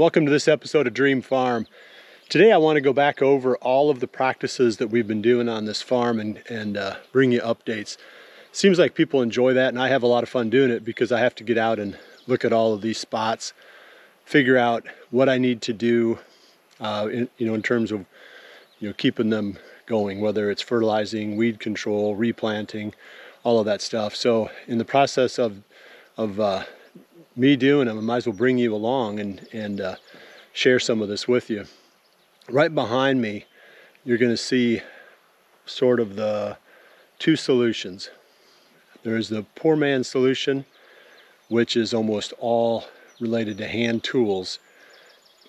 Welcome to this episode of Dream Farm. Today I want to go back over all of the practices that we've been doing on this farm and bring you updates. Seems like people enjoy that, and I have a lot of fun doing it because I have to get out and look at all of these spots, figure out what I need to do in terms of keeping them going, whether it's fertilizing, weed control, replanting, all of that stuff. So in the process of me doing them, I might as well bring you along and share some of this with you. Right behind me, you're going to see sort of the two solutions. There's the poor man's solution, which is almost all related to hand tools,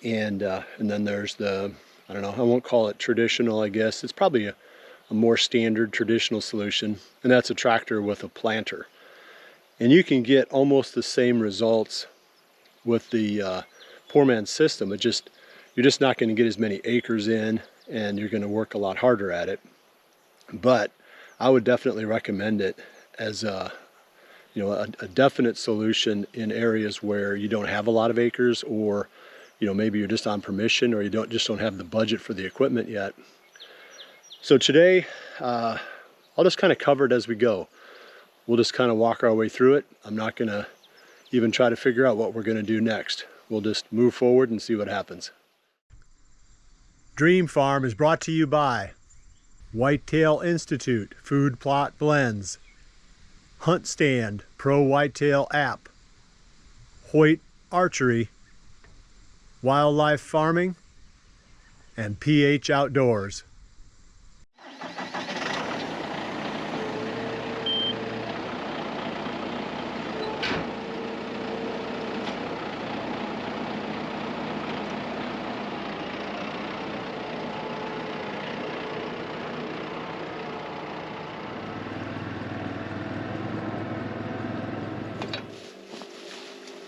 and then there's the, I don't know, I won't call it traditional, I guess. It's probably a more standard traditional solution, and that's a tractor with a planter. And you can get almost the same results with the poor man's system. You're just not going to get as many acres in, and you're going to work a lot harder at it. But I would definitely recommend it as a definite solution in areas where you don't have a lot of acres, or maybe you're just on permission, or you don't have the budget for the equipment yet. So today I'll just kind of cover it as we go. We'll just kind of walk our way through it. I'm not going to even try to figure out what we're going to do next. We'll just move forward and see what happens. Dream Farm is brought to you by Whitetail Institute Food Plot Blends, Hunt Stand Pro Whitetail App, Hoyt Archery, Wildlife Farming, and PH Outdoors.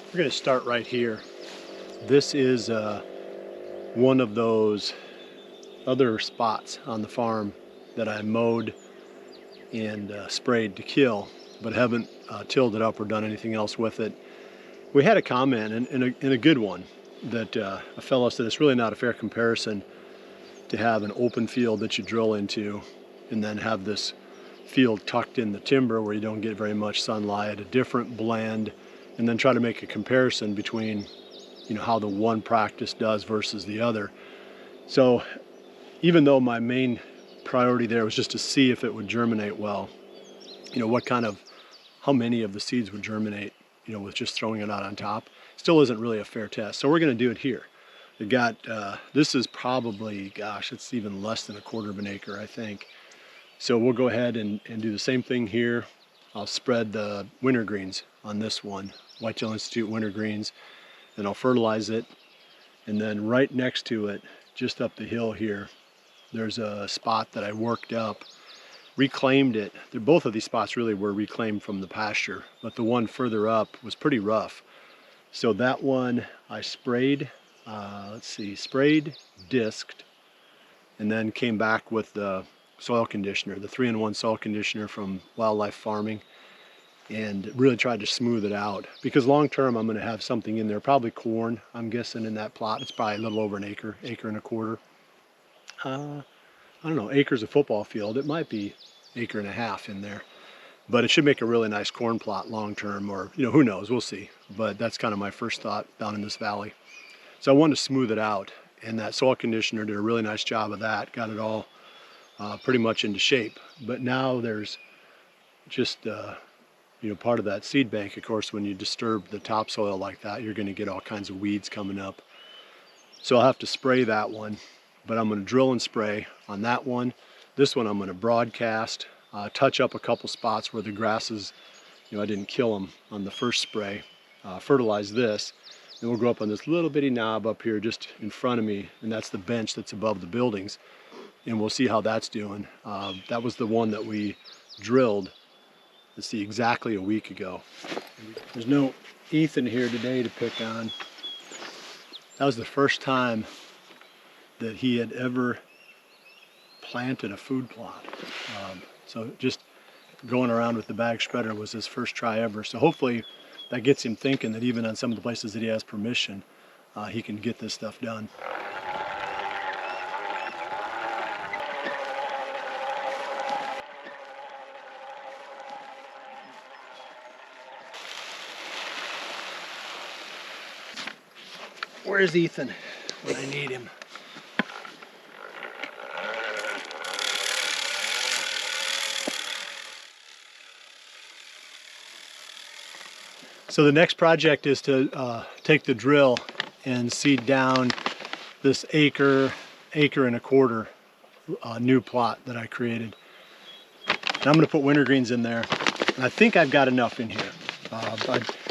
We're going to start right here. This is one of those other spots on the farm that I mowed and sprayed to kill, but haven't tilled it up or done anything else with it. We had a comment, and a good one, that a fellow said it's really not a fair comparison to have an open field that you drill into and then have this field tucked in the timber where you don't get very much sunlight, a different blend, and then try to make a comparison between how the one practice does versus the other. So even though my main priority there was just to see if it would germinate well, how many of the seeds would germinate, with just throwing it out on top, still isn't really a fair test. So we're going to do it here. We got, this is probably, it's even less than 1/4 of an acre, I think. So we'll go ahead and do the same thing here. I'll spread the wintergreens on this one, Whitetail Institute wintergreens, and I'll fertilize it. And then right next to it, just up the hill here, there's a spot that I worked up, reclaimed it. Both of these spots really were reclaimed from the pasture, but the one further up was pretty rough. So that one I sprayed, sprayed, disked, and then came back with the soil conditioner, the 3-in-1 soil conditioner from Wildlife Farming, and really tried to smooth it out, because long term I'm going to have something in there, probably corn, I'm guessing, in that plot. It's probably a little over an acre and 1/4. I don't know, acres of football field. It might be 1.5 acres in there, but it should make a really nice corn plot long term, or who knows, we'll see. But that's kind of my first thought down in this valley. So I wanted to smooth it out, and that soil conditioner did a really nice job of that, got it all pretty much into shape. But now there's just part of that seed bank. Of course, when you disturb the topsoil like that, you're going to get all kinds of weeds coming up. So I'll have to spray that one, but I'm going to drill and spray on that one. This one I'm going to broadcast, touch up a couple spots where the grasses, I didn't kill them on the first spray, fertilize this, and we'll go up on this little bitty knob up here just in front of me, and that's the bench that's above the buildings, and we'll see how that's doing. That was the one that we drilled, let's see, exactly a week ago. There's no Ethan here today to pick on. That was the first time that he had ever planted a food plot. So just going around with the bag spreader was his first try ever. So hopefully that gets him thinking that even on some of the places that he has permission, he can get this stuff done. Where's Ethan when I need him? So the next project is to take the drill and seed down this acre and a quarter new plot that I created. And I'm going to put wintergreens in there. And I think I've got enough in here.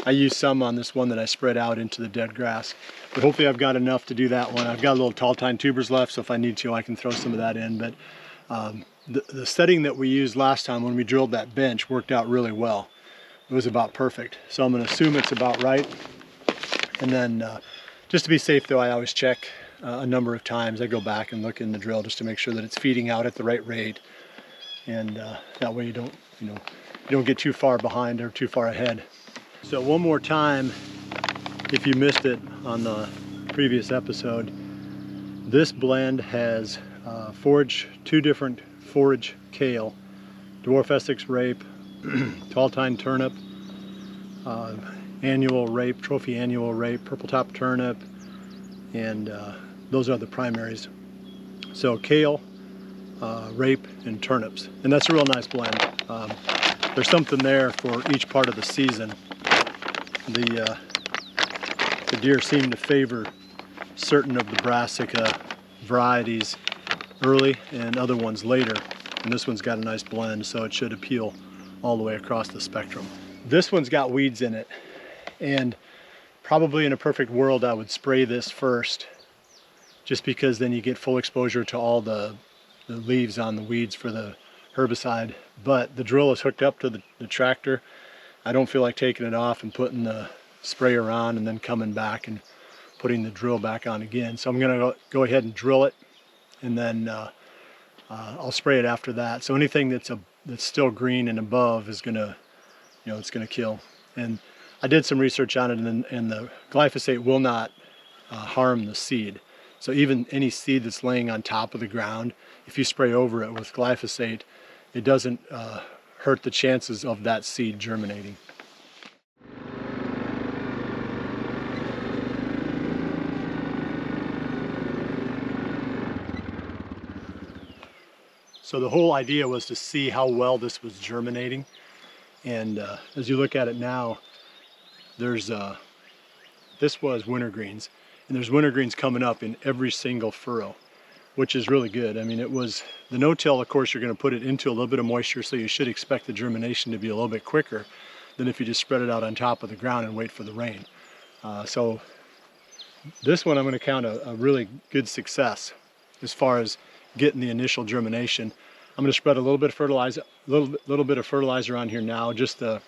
I used some on this one that I spread out into the dead grass. But hopefully I've got enough to do that one. I've got a little tall tine tubers left, so if I need to, I can throw some of that in. But the setting that we used last time when we drilled that bench worked out really well. It was about perfect. So I'm going to assume it's about right. And then just to be safe though, I always check a number of times. I go back and look in the drill just to make sure that it's feeding out at the right rate. And that way you don't get too far behind or too far ahead. So one more time, if you missed it on the previous episode, this blend has two different forage kale, dwarf Essex rape, tall tine turnip, annual rape, trophy annual rape, purple top turnip, and those are the primaries. So kale, rape, and turnips, and that's a real nice blend. There's something there for each part of the season. The deer seem to favor certain of the brassica varieties early and other ones later, and this one's got a nice blend, so it should appeal all the way across the spectrum. This one's got weeds in it, and probably in a perfect world I would spray this first, just because then you get full exposure to all the leaves on the weeds for the herbicide. But the drill is hooked up to the tractor. I don't feel like taking it off and putting the sprayer on and then coming back and putting the drill back on again. So I'm gonna go ahead and drill it, and then I'll spray it after that. So anything that's still green and above is gonna, it's gonna kill. And I did some research on it, and the glyphosate will not harm the seed. So even any seed that's laying on top of the ground, if you spray over it with glyphosate, it doesn't hurt the chances of that seed germinating. So the whole idea was to see how well this was germinating. And as you look at it now, there's this was wintergreens, and there's wintergreens coming up in every single furrow, which is really good. I mean, it was the no-till, of course, you're going to put it into a little bit of moisture, so you should expect the germination to be a little bit quicker than if you just spread it out on top of the ground and wait for the rain. So this one I'm going to count a really good success as far as getting the initial germination. I'm going to spread a little bit of fertilizer, little bit of fertilizer on here now, just the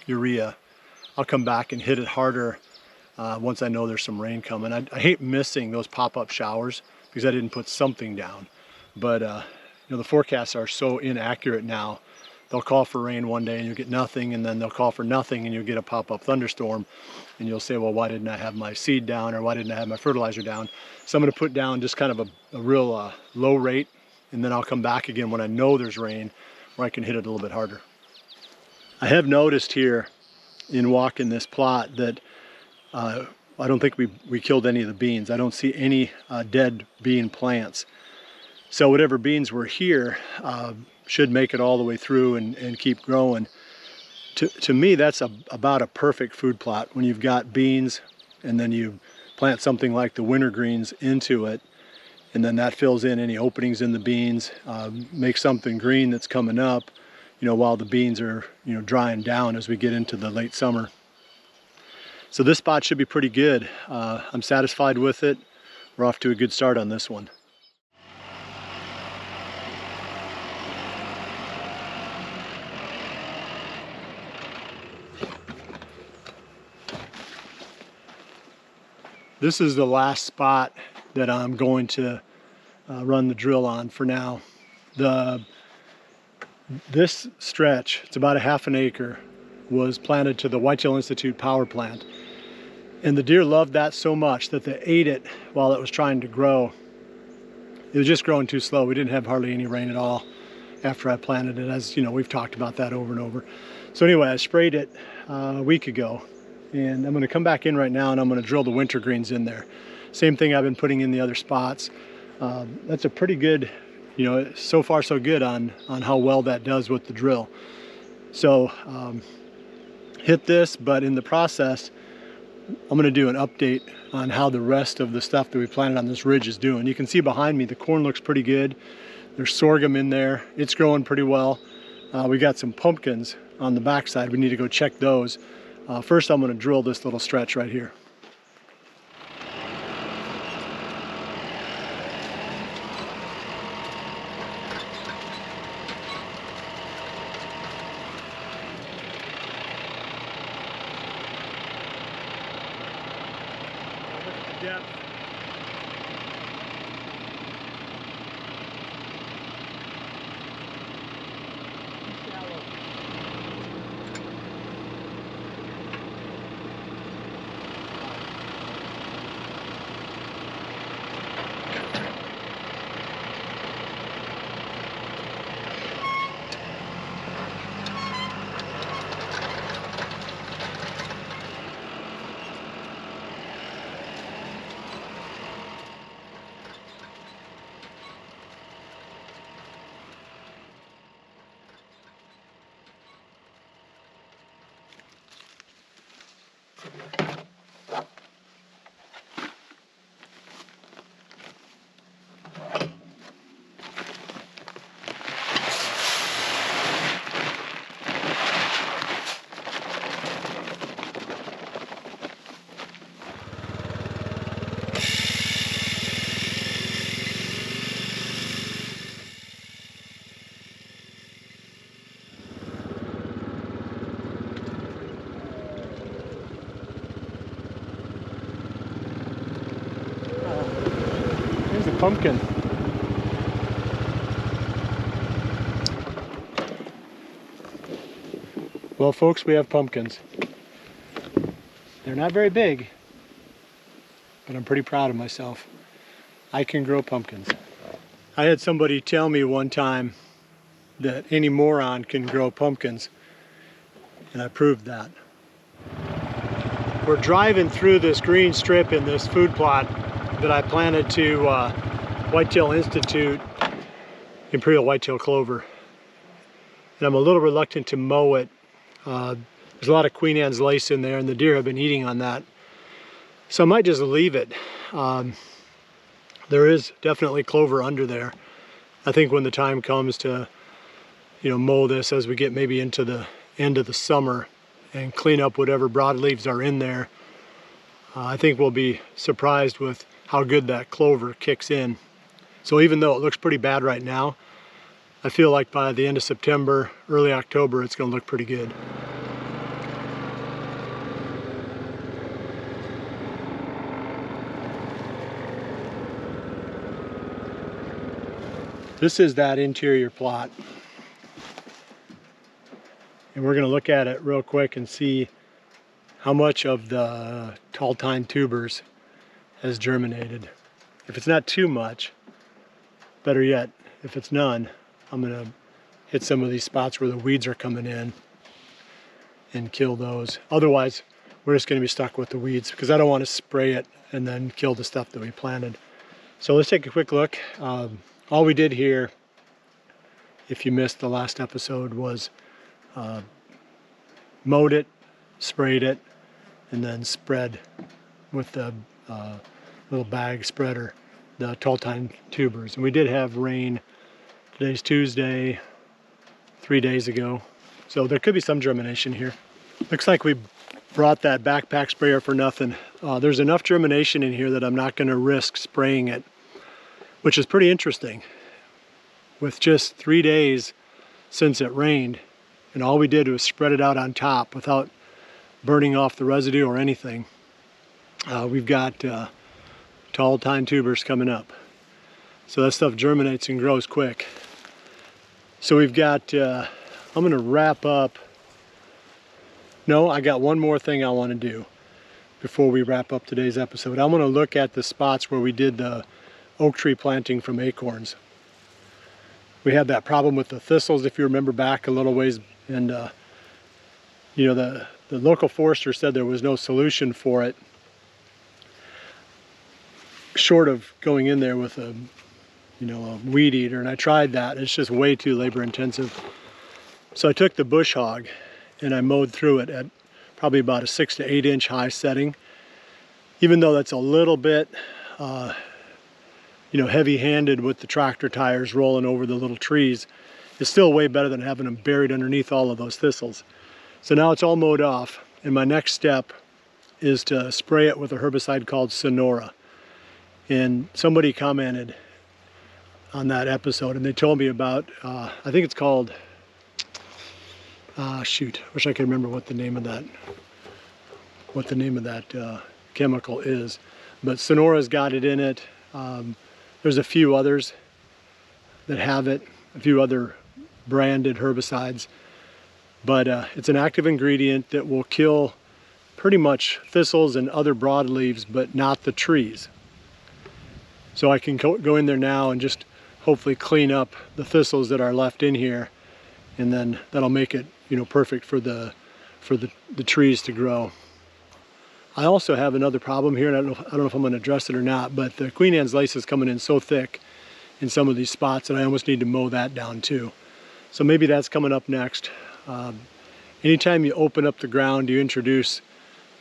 urea. I'll come back and hit it harder once I know there's some rain coming. I hate missing those pop-up showers because I didn't put something down. But the forecasts are so inaccurate now. They'll call for rain one day and you'll get nothing, and then they'll call for nothing and you'll get a pop-up thunderstorm, and you'll say, well, why didn't I have my seed down, or why didn't I have my fertilizer down? So I'm going to put down just kind of a real low rate, and then I'll come back again when I know there's rain, where I can hit it a little bit harder. I have noticed here in walking this plot that I don't think we killed any of the beans. I don't see any dead bean plants. So whatever beans were here should make it all the way through and keep growing. To me, that's about a perfect food plot. When you've got beans and then you plant something like the wintergreens into it, and then that fills in any openings in the beans, makes something green that's coming up, while the beans are, drying down as we get into the late summer. So this spot should be pretty good. I'm satisfied with it. We're off to a good start on this one. This is the last spot that I'm going to run the drill on for now. This stretch, it's about a half an acre, was planted to the Whitetail Institute power plant. And the deer loved that so much that they ate it while it was trying to grow. It was just growing too slow. We didn't have hardly any rain at all after I planted it, as you know, we've talked about that over and over. So anyway, I sprayed it a week ago, and I'm gonna come back in right now and I'm gonna drill the winter greens in there. Same thing I've been putting in the other spots. That's a pretty good, you know, so far so good on how well that does with the drill. So hit this, but in the process, I'm gonna do an update on how the rest of the stuff that we planted on this ridge is doing. You can see behind me, the corn looks pretty good. There's sorghum in there. It's growing pretty well. We got some pumpkins on the backside. We need to go check those. First, I'm gonna drill this little stretch right here. Depth. Here's the pumpkin. Well, folks, we have pumpkins. They're not very big, but I'm pretty proud of myself. I can grow pumpkins. I had somebody tell me one time that any moron can grow pumpkins, and I proved that. We're driving through this green strip in this food plot that I planted to Whitetail Institute Imperial Whitetail Clover. And I'm a little reluctant to mow it. There's a lot of Queen Anne's lace in there and the deer have been eating on that. So I might just leave it. There is definitely clover under there. I think when the time comes to, you know, mow this as we get maybe into the end of the summer and clean up whatever broadleaves are in there, I think we'll be surprised with how good that clover kicks in. So even though it looks pretty bad right now, I feel like by the end of September, early October, it's going to look pretty good. This is that interior plot. And we're going to look at it real quick and see how much of the tall tine tubers has germinated. If it's not too much, better yet, if it's none, I'm going to hit some of these spots where the weeds are coming in and kill those. Otherwise, we're just going to be stuck with the weeds because I don't want to spray it and then kill the stuff that we planted. So let's take a quick look. All we did here, if you missed the last episode, was mowed it, sprayed it, and then spread with the little bag spreader the tall tine tubers. And we did have rain. Today's Tuesday, 3 days ago. So there could be some germination here. Looks like we brought that backpack sprayer for nothing. There's enough germination in here that I'm not going to risk spraying it, which is pretty interesting. With just 3 days since it rained, and all we did was spread it out on top without burning off the residue or anything. We've got tall tine tubers coming up. So that stuff germinates and grows quick. So we've got, I'm gonna wrap up. No, I got one more thing I wanna do. before we wrap up today's episode. I want to look at the spots where we did the oak tree planting from acorns. We had that problem with the thistles, if you remember back a little ways, and you know, the local forester said there was no solution for it, short of going in there with a weed eater, and I tried that. It's just way too labor intensive. So I took the bush hog and I mowed through it at probably about a 6 to 8 inch high setting. Even though that's a little bit heavy-handed with the tractor tires rolling over the little trees, it's still way better than having them buried underneath all of those thistles. So now it's all mowed off, and my next step is to spray it with a herbicide called Sonora. And somebody commented on that episode, and they told me about, I think it's called, wish I could remember what the name of that chemical is. But Sonora's got it in it. There's a few others that have it, a few other branded herbicides. But it's an active ingredient that will kill pretty much thistles and other broadleaves, but not the trees. So I can go in there now and just hopefully clean up the thistles that are left in here, and then that'll make it perfect for the trees to grow. I also have another problem here, and I don't know if I'm going to address it or not, but the Queen Anne's lace is coming in so thick in some of these spots that I almost need to mow that down too. So maybe that's coming up next. Anytime you open up the ground, you introduce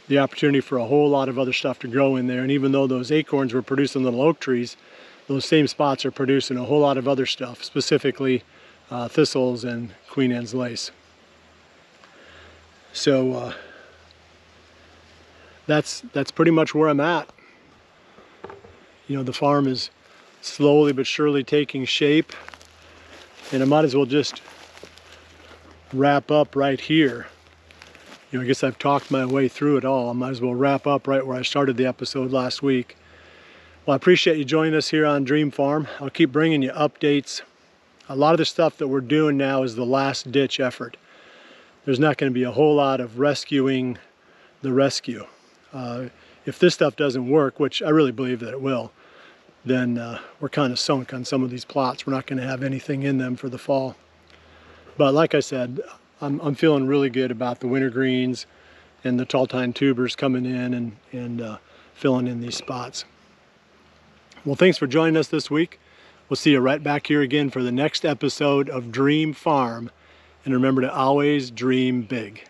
the opportunity for a whole lot of other stuff to grow in there. And even though those acorns were producing little oak trees, those same spots are producing a whole lot of other stuff, specifically thistles and Queen Anne's lace. So that's pretty much where I'm at. The farm is slowly but surely taking shape, and I might as well just wrap up right here. I guess I've talked my way through it all. I might as well wrap up right where I started the episode last week. Well, I appreciate you joining us here on Dream Farm. I'll keep bringing you updates. A lot of the stuff that we're doing now is the last ditch effort. There's not going to be a whole lot of rescuing the rescue. If this stuff doesn't work, which I really believe that it will, then we're kind of sunk on some of these plots. We're not going to have anything in them for the fall. But like I said, I'm feeling really good about the winter greens and the tall tine tubers coming in and filling in these spots. Well, thanks for joining us this week. We'll see you right back here again for the next episode of Dream Farm. And remember to always dream big.